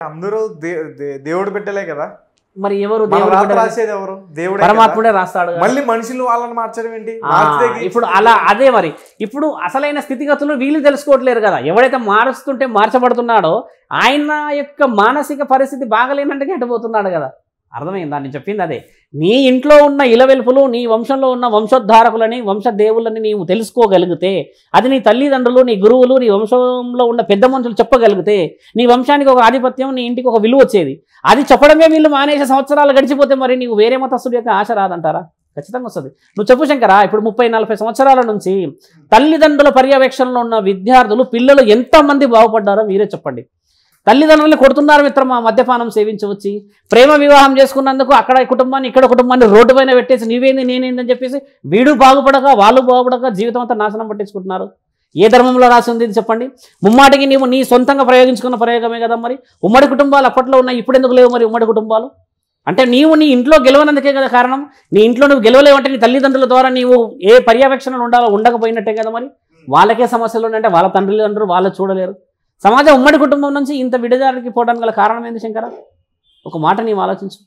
అందరూ దేవుడు పెట్టలే కదా, మరి ఎవరు రాసేది ఎవరు? దేవుడు, పరమాత్ముడే రాస్తాడు. మళ్ళీ మనుషులు వాళ్ళని మార్చడం ఏంటి? ఇప్పుడు అలా అదే మరి ఇప్పుడు అసలైన స్థితిగతులు వీళ్ళు తెలుసుకోవట్లేరు కదా. ఎవడైతే మారుస్తుంటే మార్చబడుతున్నాడో ఆయన యొక్క మానసిక పరిస్థితి బాగలేనంటే గెట్టబోతున్నాడు కదా. అర్థమైందా నేను చెప్పింది? అదే నీ ఇంట్లో ఉన్న ఇలవెల్పులు, నీ వంశంలో ఉన్న వంశోద్ధారకులని, వంశదేవులని నీవు తెలుసుకోగలిగితే, అది నీ తల్లిదండ్రులు, నీ గురువులు, నీ వంశంలో ఉన్న పెద్ద మనుషులు చెప్పగలిగితే నీ వంశానికి ఒక ఆధిపత్యం, నీ ఇంటికి ఒక విలువ వచ్చేది. అది చెప్పడమే వీళ్ళు మానేసే సంవత్సరాలు గడిచిపోతే మరి నీవు వేరే మతస్థుడి యొక్క ఆశ రాదంటారా? ఖచ్చితంగా వస్తుంది. నువ్వు చెప్పు శంకరా, ఇప్పుడు 30-40 సంవత్సరాల నుంచి తల్లిదండ్రుల పర్యవేక్షణలో ఉన్న విద్యార్థులు, పిల్లలు ఎంతమంది బాగుపడ్డారో మీరే చెప్పండి. తల్లిదండ్రులు కొడుతున్నారు మిత్రమా, మద్యపానం సేవించవచ్చి, ప్రేమ వివాహం చేసుకున్నందుకు అక్కడ కుటుంబాన్ని ఇక్కడ కుటుంబాన్ని రోడ్డు పైన పెట్టేసి నీవేంది నేనేందని చెప్పేసి వీడు బాగుపడక వాళ్ళు బాగుపడక జీవితం అంతా నాశనం పట్టించుకుంటున్నారు. ఏ ధర్మంలో రాసి ఉంది చెప్పండి? ముమ్మాటికి నీవు నీ సొంతంగా ప్రయోగించుకున్న ప్రయోగమే కదా. మరి ఉమ్మడి కుటుంబాలు అప్పట్లో ఉన్నాయి, ఇప్పుడు ఎందుకు లేవు మరి ఉమ్మడి కుటుంబాలు? అంటే నీవు నీ ఇంట్లో గెలవనందుకే కదా కారణం. నీ ఇంట్లో నువ్వు గెలవలేవంటే నీ తల్లిదండ్రుల ద్వారా నీవు ఏ పర్యవేక్షణ ఉండాలో ఉండకపోయినట్టే కదా. మరి వాళ్ళకే సమస్యలు ఉన్నాయంటే వాళ్ళ తల్లిదండ్రులు వాళ్ళు చూడలేరు. సమాజం ఉమ్మడి కుటుంబం నుంచి ఇంత విడజారికి పోవడానికి గల కారణం ఏంది శంకర? ఒక మాట నీవు ఆలోచించు.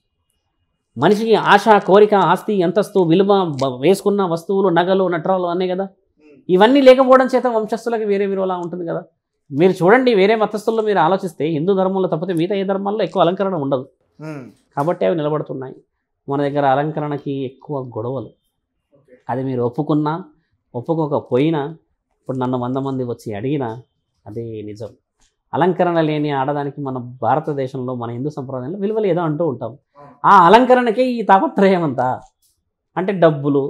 మనిషికి ఆశ, కోరిక, ఆస్తి, అంతస్తు, విలువ, వేసుకున్న వస్తువులు, నగలు, నట్రాలు అన్నీ కదా. ఇవన్నీ లేకపోవడం చేత వంశస్థులకి వేరే విలువలా ఉంటుంది కదా. మీరు చూడండి, వేరే మతస్థుల్లో మీరు ఆలోచిస్తే హిందూ ధర్మంలో తప్పితే మిగతా ఏ ధర్మాల్లో ఎక్కువ అలంకరణ ఉండదు కాబట్టి అవి నిలబడుతున్నాయి. మన దగ్గర అలంకరణకి ఎక్కువ గొడవలు. అది మీరు ఒప్పుకున్నా ఒప్పుకోకపోయినా, ఇప్పుడు నన్ను 100 మంది వచ్చి అడిగినా అదే నిజం. అలంకరణ లేని ఆడదానికి మన భారతదేశంలో, మన హిందూ సంప్రదాయంలో విలువలు ఏదో అంటూ ఉంటాం. ఆ అలంకరణకే ఈ తాపత్రయం అంతా. అంటే డబ్బులు,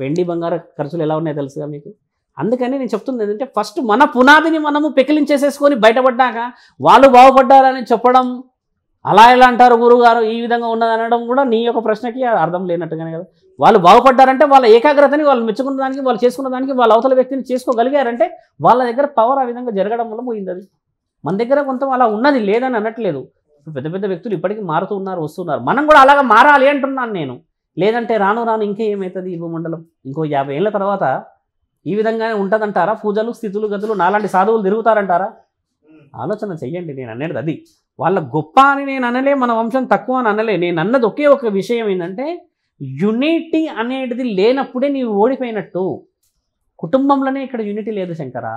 వెండి బంగారు ఖర్చులు ఎలా ఉన్నాయో తెలుసుగా మీకు. అందుకని నేను చెప్తుంది ఏంటంటే, ఫస్ట్ మన పునాదిని మనము పెకిలించేసేసుకొని బయటపడ్డాక వాళ్ళు బాగుపడ్డారని చెప్పడం, అలా ఎలా అంటారు గురువుగారు ఈ విధంగా ఉన్నది అనడం కూడా నీ యొక్క ప్రశ్నకి అర్థం లేనట్టుగానే కదా. వాళ్ళు బాగుపడ్డారంటే వాళ్ళ ఏకాగ్రతని, వాళ్ళు మెచ్చుకున్న దానికి, వాళ్ళు చేసుకున్న దానికి, వాళ్ళ అవతల వ్యక్తిని చేసుకోగలిగారంటే వాళ్ళ దగ్గర పవర్ ఆ విధంగా జరగడం వల్ల పోయింది. అది మన దగ్గర కొంత అలా ఉన్నది, లేదని అనట్లేదు. పెద్ద పెద్ద వ్యక్తులు ఇప్పటికీ మారుతూ ఉన్నారు, వస్తున్నారు. మనం కూడా అలాగా మారాలి అంటున్నాను నేను. లేదంటే రాను రాను ఇంకా ఏమవుతుంది? ఈ భూమండలం ఇంకో 50 ఏళ్ళ తర్వాత ఈ విధంగానే ఉంటుందంటారా? పూజలు, స్థితులు, గతులు, నాలాంటి సాధువులు తిరుగుతారంటారా? ఆలోచన చెయ్యండి. నేను అనేది అది. వాళ్ళ గొప్ప అని నేను అనలే, మన వంశం తక్కువ అని అనలే. నేను అన్నది ఒకే ఒక విషయం ఏంటంటే, యూనిటీ అనేది లేనప్పుడే నీవు ఓడిపోయినట్టు. కుటుంబంలోనే ఇక్కడ యూనిటీ లేదు శంకరా.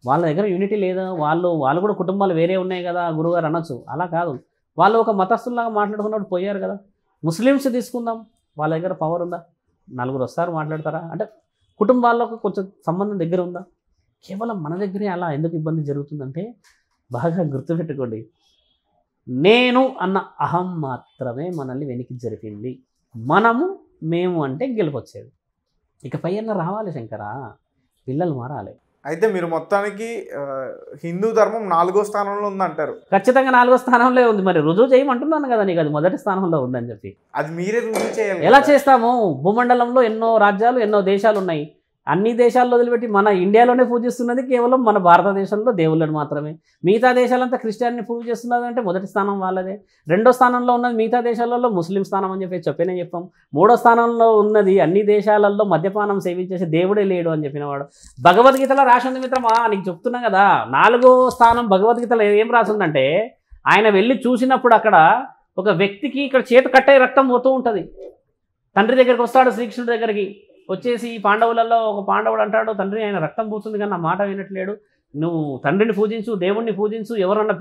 వాళ్ళ దగ్గర యూనిటీ లేదు. వాళ్ళు కూడా కుటుంబాలు వేరే ఉన్నాయి కదా గురుగారు అనొచ్చు. అలా కాదు. వాళ్ళు ఒక మతస్థుల్లాగా మాట్లాడుకున్నప్పుడు పోయారు కదా. ముస్లిమ్స్ తీసుకుందాం, వాళ్ళ దగ్గర పవర్ ఉందా? 4 వస్తారు మాట్లాడతారా? అంటే కుటుంబాల్లో కొంచెం సంబంధం దగ్గర ఉందా? కేవలం మన దగ్గరే అలా ఎందుకు ఇబ్బంది జరుగుతుందంటే, బాగా గుర్తుపెట్టుకోండి, నేను అన్న అహం మాత్రమే మనల్ని వెనక్కి జరిపింది. మేము అంటే గెలుపొచ్చేది. ఇక పైన రావాలి శంకరా, పిల్లలు మారాలి. అయితే మీరు మొత్తానికి హిందూ ధర్మం 4వ స్థానంలో ఉందంటారు? ఖచ్చితంగా 4వ స్థానంలో ఉంది. మరి రుజువు చేయమంటున్నాను కదా నీకు, అది మొదటి స్థానంలో ఉందని చెప్పి. అది మీరే రుజువు చేయాలి. ఎలా చేస్తాము? భూమండలంలో ఎన్నో రాజ్యాలు, ఎన్నో దేశాలు ఉన్నాయి. అన్ని దేశాల్లో వదిలిపెట్టి మన ఇండియాలోనే పూజిస్తున్నది కేవలం మన భారతదేశంలో దేవుళ్ళని మాత్రమే. మిగతా దేశాలంతా క్రిస్టియాన్ని పూజ చేస్తున్నది అంటే మొదటి స్థానం వాళ్ళదే. 2వ స్థానంలో ఉన్నది మిగతా దేశాలలో ముస్లిం స్థానం అని చెప్పేనే చెప్పాం. 3వ స్థానంలో ఉన్నది అన్ని దేశాలలో మద్యపానం సేవించేసి దేవుడే లేడు అని చెప్పినవాడు. భగవద్గీతలో రాసి ఉంది మిత్రమా, నీకు చెప్తున్నా కదా. 4వ స్థానం భగవద్గీతలో ఏం రాసిందంటే, ఆయన వెళ్ళి చూసినప్పుడు అక్కడ ఒక వ్యక్తికి ఇక్కడ చేతి కట్టే రక్తం పోతూ ఉంటుంది. తండ్రి దగ్గరికి వస్తాడు, శ్రీకృష్ణుడి దగ్గరికి వచ్చేసి, పాండవులలో ఒక పాండవుడు అంటాడు, తండ్రి ఆయన రక్తం పోతుంది కానీ నా మాట వినట్లేడు, నువ్వు తండ్రిని పూజించు, దేవుణ్ణి పూజించు, ఎవరన్నా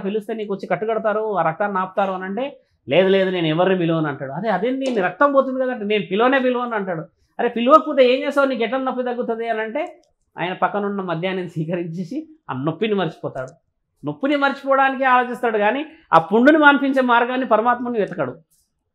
పిలిస్తే నీకు వచ్చి కట్టుకడతారు, ఆ రక్తాన్ని ఆపుతారు అని అంటే, లేదు నేను ఎవరిని పిలువని అంటాడు. అదేంటి నీ రక్తం పోతుంది కదంటే, నేను పిలువని అంటాడు. అరే పిలవకపోతే ఏం చేస్తావు, నీకు ఎట్లా నొప్పి తగ్గుతుంది అని అంటే, ఆయన పక్కనున్న మద్యాన్ని స్వీకరించేసి ఆ నొప్పిని మర్చిపోతాడు. నొప్పిని మర్చిపోవడానికి ఆలోచిస్తాడు కానీ ఆ పుండుని మాన్పించే మార్గాన్ని, పరమాత్మని వెతకడు.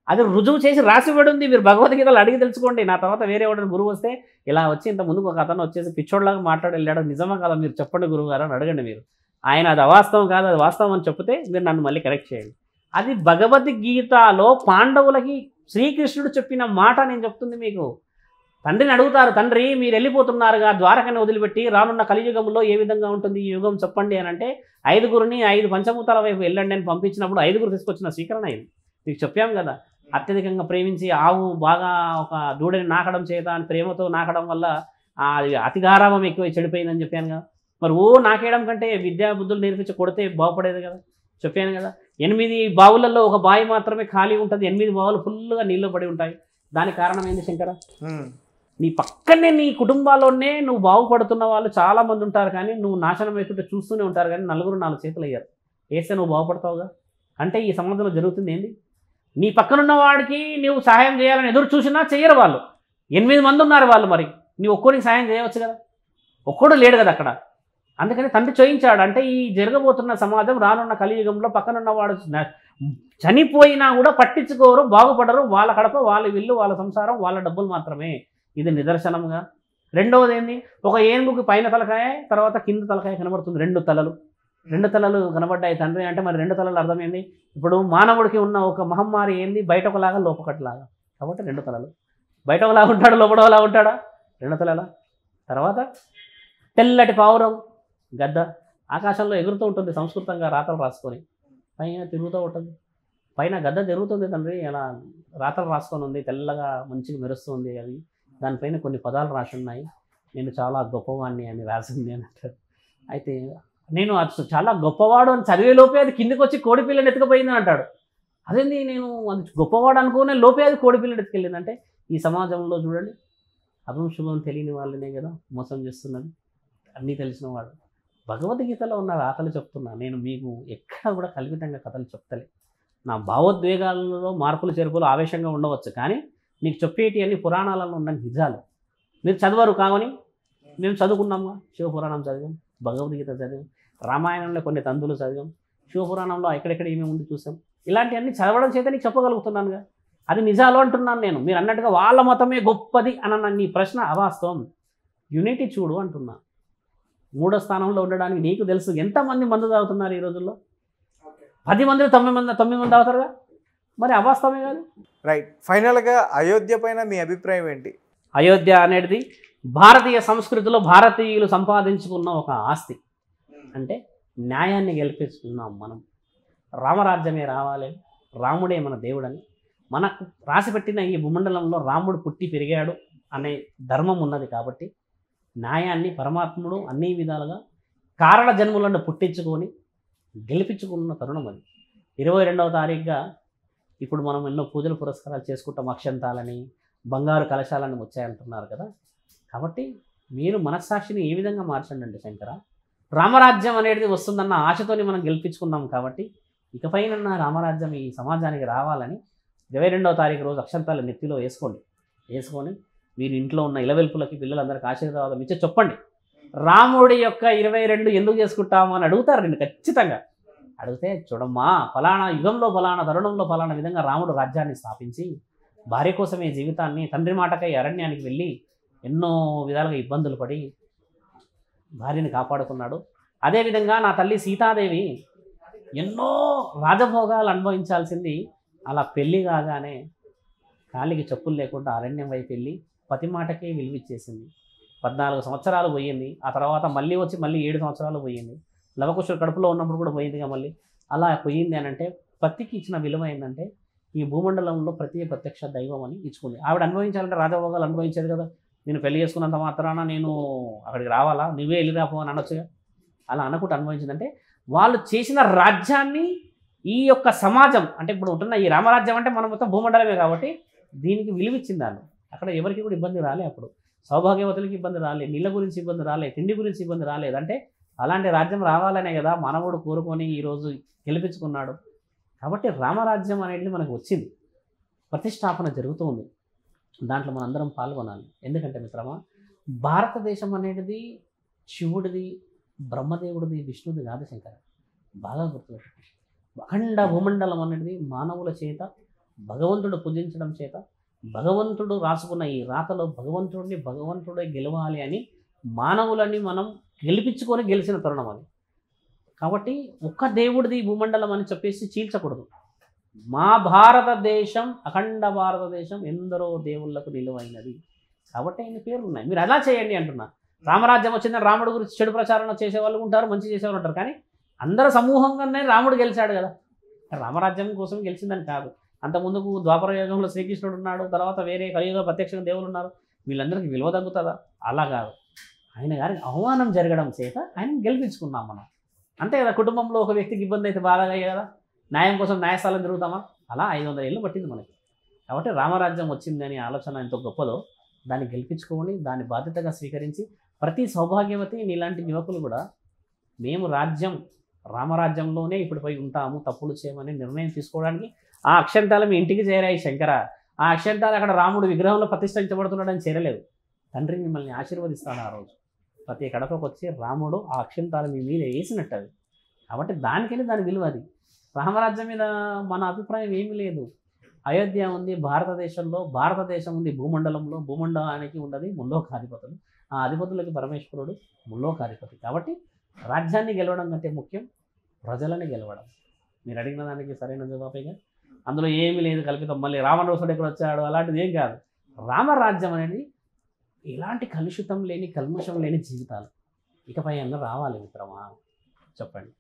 అది రుజువు చేసి రాసివ్వడు ఉంది. మీరు భగవద్గీతలు అడిగి తెలుసుకోండి. నా తర్వాత వేరే ఎవరైనా గురువు వస్తే ఇలా వచ్చి ఇంత ముందుకు ఒక అతను వచ్చేసి పిచ్చోడ్లాగా మాట్లాడి వెళ్ళాడు, నిజమా కదా మీరు చెప్పండి గురువుగారు అని అడగండి. మీరు ఆయన అది అవాస్తవం కాదు, అది వాస్తవం అని చెప్తే మీరు నన్ను మళ్ళీ కరెక్ట్ చేయండి. అది భగవద్గీతలో పాండవులకి శ్రీకృష్ణుడు చెప్పిన మాట నేను చెప్తుంది మీకు. తండ్రిని అడుగుతారు, తండ్రి మీరు వెళ్ళిపోతున్నారుగా ద్వారకని వదిలిపెట్టి, రానున్న కలియుగంలో ఏ విధంగా ఉంటుంది ఈ యుగం చెప్పండి అని అంటే, 5గురిని 5 పంచభూతాల వైపు వెళ్ళండి అని పంపించినప్పుడు 5గురు తీసుకొచ్చిన స్వీకరణ ఇది. మీకు చెప్పాం కదా, అత్యధికంగా ప్రేమించి ఆవు బాగా ఒక దూడని నాకడం చేత అని ప్రేమతో నాకడం వల్ల అది అతిగారాభం ఎక్కువ చెడిపోయిందని చెప్పాను కదా. మరి నాకేయడం కంటే విద్యా బుద్ధులు నేర్పించి కొడితే బాగుపడేది కదా. చెప్పాను కదా, 8 బావులలో ఒక బావి మాత్రమే ఖాళీ ఉంటుంది, 8 బావులు ఫుల్గా నీళ్ళు పడి ఉంటాయి. దానికి కారణం ఏంది శంకర? నీ పక్కనే నీ కుటుంబాల్లోనే నువ్వు బాగుపడుతున్న వాళ్ళు చాలామంది ఉంటారు, కానీ నువ్వు నాశనం అవుతుంటే చూస్తూనే ఉంటారు, కానీ 4 చేతులు అయ్యారు వేస్తే నువ్వు బాగుపడతావుగా. అంటే ఈ సమాజంలో జరుగుతుంది ఏంది? నీ పక్కనున్న వాడికి నువ్వు సహాయం చేయాలని ఎదురు చూసినా చెయ్యరు వాళ్ళు. 8 మంది ఉన్నారు వాళ్ళు, మరి నువ్వు ఒక్కరికి సహాయం చేయవచ్చు కదా. ఒక్కడు లేడు కదా అక్కడ. అందుకని తండ్రి చేయించాడు. అంటే ఈ జరగబోతున్న సమాజం రానున్న కలియుగంలో పక్కనున్న వాడు చనిపోయినా కూడా పట్టించుకోరు, బాగుపడరు. వాళ్ళ కడప, వాళ్ళ ఇల్లు, వాళ్ళ సంసారం, వాళ్ళ డబ్బులు మాత్రమే. ఇది నిదర్శనంగా. రెండవది ఏంది? ఒక ఏనుగుకి పైన తలకాయ, తర్వాత కింద తలకాయ కనబడుతుంది. 2 తలలు కనబడ్డాయి తండ్రి అంటే మరి 2 తలలు అర్థమైంది. ఇప్పుడు మానవుడికి ఉన్న ఒక మహమ్మారి ఏంది? బయట ఒకలాగా లోపకట్లాగా. కాబట్టి 2 తలలు. బయట ఒకలాగా ఉంటాడు, లోపల ఒకలా ఉంటాడా? 2 తలల. తర్వాత తెల్లటి పావురం గద్ద ఆకాశంలో ఎగురుతూ ఉంటుంది, సంస్కృతంగా రాతలు రాసుకొని పైన తిరుగుతూ ఉంటుంది. పైన గద్ద తిరుగుతుంది తండ్రి, అలా రాతలు రాసుకొని ఉంది, తెల్లగా మంచిగా మెరుస్తుంది. అది దానిపైన కొన్ని పదాలు రాసి ఉన్నాయి. నేను చాలా గొప్పవాడిని అని రాసింది అని అంటారు. అయితే నేను అది చాలా గొప్పవాడు అని చదివే లోపే అది కిందికి వచ్చి కోడిపిల్లని ఎత్తుకుపోయిందని అంటాడు. అదేంది, నేను అది గొప్పవాడు అనుకునే లోపే అది కోడిపిల్లని ఎత్తుకెళ్ళింది. అంటే ఈ సమాజంలో చూడండి, అభం శుభం తెలియని వాళ్ళనే కదా మోసం చేస్తున్నది. అన్నీ తెలిసిన వాడు. భగవద్గీతలో ఉన్న రాతలు చెప్తున్నా, నేను మీకు ఎక్కడ కూడా కల్పితంగా కథలు చెప్తలే. నా భావోద్వేగాలలో మార్పులు చేర్పులు ఆవేశంగా ఉండవచ్చు, కానీ నీకు చెప్పేటి అన్ని పురాణాలలో ఉన్న నిజాలు. మీరు చదవరు కావని మేము చదువుకున్నాము. శివపురాణం చదివాం, భగవద్గీత చదివాం, రామాయణంలో కొన్ని తంతులు చదివాం, శివపురాణంలో ఎక్కడెక్కడ ఏమేమి ఉండి చూసాం. ఇలాంటివన్నీ చదవడం చేత నీకు చెప్పగలుగుతున్నానుగా. అది నిజాలు అంటున్నాను నేను. మీరు అన్నట్టుగా వాళ్ళ మతమే గొప్పది అన్న నీ ప్రశ్న అవాస్తవం. యూనిటీ చూడు అంటున్నా. 3వ స్థానంలో ఉండడానికి నీకు తెలుసు ఎంతమంది మందు తాగుతున్నారు ఈ రోజుల్లో. 10 మంది 9 మంది తాగుతారుగా. మరి అవాస్తవమే కాదు. రైట్. ఫైనల్గా అయోధ్య పైన మీ అభిప్రాయం ఏంటి? అయోధ్య అనేది భారతీయ సంస్కృతిలో భారతీయులు సంపాదించుకున్న ఒక ఆస్తి. అంటే న్యాయాన్ని గెలిపించుకున్నాం మనం. రామరాజ్యమే రావాలి, రాముడే మన దేవుడని మనకు రాసిపెట్టిన ఈ భూమండలంలో రాముడు పుట్టి పెరిగాడు అనే ధర్మం ఉన్నది. కాబట్టి న్యాయాన్ని పరమాత్ముడు అన్ని విధాలుగా కారణ జన్ములను పుట్టించుకొని గెలిపించుకున్న తరుణం అది. 22వ తారీఖుగా ఇప్పుడు మనం ఎన్నో పూజలు పురస్కారాలు చేసుకుంటాం. అక్షంతాలని, బంగారు కలశాలని వచ్చాయంటున్నారు కదా. కాబట్టి మీరు మనస్సాక్షిని ఏ విధంగా మార్చండి అంటే శంకర, రామరాజ్యం అనేది వస్తుందన్న ఆశతోని మనం గెలిపించుకున్నాం. కాబట్టి ఇకపైన రామరాజ్యం ఈ సమాజానికి రావాలని 22వ తారీఖు రోజు అక్షంతాలు నెత్తిలో వేసుకొని మీరు ఇంట్లో ఉన్న ఇలవెల్పులకి పిల్లలందరికీ ఆశీర్వాదం ఇచ్చి చెప్పండి, రాముడి యొక్క 22 ఎందుకు చేసుకుంటాము అని అడుగుతారు నిన్ను ఖచ్చితంగా. అడిగితే చూడమ్మా, ఫలానా యుగంలో ఫలానా తరుణంలో ఫలానా విధంగా రాముడు రాజ్యాన్ని స్థాపించి భార్య కోసమే జీవితాన్ని, తండ్రి మాటకై అరణ్యానికి వెళ్ళి ఎన్నో విధాలుగా ఇబ్బందులు పడి భార్యని కాపాడుకున్నాడు. అదేవిధంగా నా తల్లి సీతాదేవి ఎన్నో రాజభోగాలు అనుభవించాల్సింది అలా పెళ్ళి కాగానే కాలికి చెప్పులు లేకుండా అరణ్యం వైపు వెళ్ళి పతి మాటకే విలువిచ్చేసింది. 14 సంవత్సరాలు పోయింది. ఆ తర్వాత మళ్ళీ 7 సంవత్సరాలు పోయింది. లవకుశుడు కడుపులో ఉన్నప్పుడు కూడా పోయిందిగా మళ్ళీ. అలా పోయింది అని అంటే పత్తికి ఇచ్చిన విలువ ఏంటంటే ఈ భూమండలంలో ప్రత్యక్ష దైవం అని ఇచ్చుకుంది. ఆవిడ అనుభవించాలంటే రాజభోగాలు అనుభవించేది కదా. నేను పెళ్లి చేసుకున్నంత మాత్రాన నేను అక్కడికి రావాలా, నువ్వే వెళ్ళి రాపో అని అనొచ్చుగా. అలా అనుకుంటూ అనుభవించిందంటే వాళ్ళు చేసిన రాజ్యాన్ని ఈ యొక్క సమాజం అంటే ఇప్పుడు ఉంటున్న ఈ రామరాజ్యం అంటే మనం మొత్తం భూమండలమే కాబట్టి దీనికి విలువిచ్చింది. వాళ్ళు అక్కడ ఎవరికి కూడా ఇబ్బంది రాలే. అప్పుడు సౌభాగ్యవతులకి ఇబ్బంది రాలే, నీళ్ళ గురించి ఇబ్బంది రాలే, తిండి గురించి ఇబ్బంది రాలేదు. అంటే అలాంటి రాజ్యం రావాలనే కదా మానవుడు కోరుకొని ఈరోజు గెలిపించుకున్నాడు. కాబట్టి రామరాజ్యం అనేది మనకు వచ్చింది, ప్రతిష్టాపన జరుగుతుంది. దాంట్లో మనందరం పాల్గొనాలి. ఎందుకంటే మిత్రమా, భారతదేశం అనేది శివుడిది, బ్రహ్మదేవుడిది, విష్ణుది కాదు శంకర. బాగా గుర్తుపెట్టుకోండి. అఖండ భూమండలం అనేది మానవుల చేత భగవంతుడు పూజించడం చేత భగవంతుడు రాసుకున్న ఈ రాతలో భగవంతుడే గెలవాలి అని మానవులని మనం గెలిపించుకొని గెలిచిన తరుణం అది. కాబట్టి ఒక్క దేవుడిది భూమండలం అని చెప్పేసి చీల్చకూడదు. మా భారతదేశం, అఖండ భారతదేశం ఎందరో దేవుళ్లకు నిలువైనది. కాబట్టి ఆయన పేర్లు ఉన్నాయి. మీరు అలా చేయండి అంటున్నా. రామరాజ్యం వచ్చిందని రాముడి గురించి చెడు ప్రచారణ చేసేవాళ్ళు ఉంటారు, మంచి చేసేవాళ్ళు ఉంటారు. కానీ అందరూ సమూహంగానే రాముడు గెలిచాడు కదా. రామరాజ్యం కోసం గెలిచిందని కాదు. అంత ముందుకు ద్వాపర యుగంలో శ్రీకృష్ణుడు ఉన్నాడు, తర్వాత వేరే కలియుగ ప్రత్యక్షంగా దేవులు ఉన్నారు. వీళ్ళందరికీ విలువ తగ్గుతుందా? అలా కాదు. ఆయన గారికి అవమానం జరగడం చేత ఆయన గెలిపించుకున్నాం మనం. అంతే కదా, కుటుంబంలో ఒక వ్యక్తికి ఇబ్బంది అయితే బాధగా కదా, న్యాయం కోసం న్యాయస్థానం తిరుగుతామా? అలా 500 ఏళ్ళు పట్టింది మనకి. కాబట్టి రామరాజ్యం వచ్చిందని ఆలోచన ఎంతో గొప్పదో దాన్ని గెలిపించుకొని దాన్ని బాధ్యతగా స్వీకరించి ప్రతి సౌభాగ్యవతి నీలాంటి యువకులు కూడా మేము రామరాజ్యంలోనే ఇప్పుడు పోయి ఉంటాము, తప్పులు చేయమని నిర్ణయం తీసుకోవడానికి ఆ అక్షంతాలు మీ ఇంటికి చేరాయి శంకర. ఆ అక్షంతాలు అక్కడ రాముడు విగ్రహంలో ప్రతిష్ఠించబడుతున్నాడని చేరలేదు. తండ్రి మిమ్మల్ని ఆశీర్వదిస్తాడు ఆ రోజు. ప్రతి గడపకు వచ్చి రాముడు ఆ అక్షంతాలు మీ మీద వేసినట్టు అది. కాబట్టి దానికని దాని విలువ అది. రామరాజ్యం మీద మన అభిప్రాయం ఏమీ లేదు. అయోధ్య ఉంది భారతదేశం ఉంది భూమండలంలో, భూమండలానికి ఉన్నది ముల్లోకాధిపతులు. ఆ అధిపతులకి పరమేశ్వరుడు ముల్లోకాధిపతి. కాబట్టి రాజ్యాన్ని గెలవడం కంటే ముఖ్యం ప్రజలని గెలవడం. మీరు అడిగిన దానికి సరైన జవాబేగా. అందులో ఏమీ లేదు కల్పితం. మళ్ళీ రావణుడు ఎక్కడ వచ్చాడు అలాంటిది ఏం కాదు. రామరాజ్యం అనేది ఎలాంటి కలుషితం లేని, కల్మషం లేని జీవితాలు ఇకపై అన్న రావాలి మిత్రమా, చెప్పండి.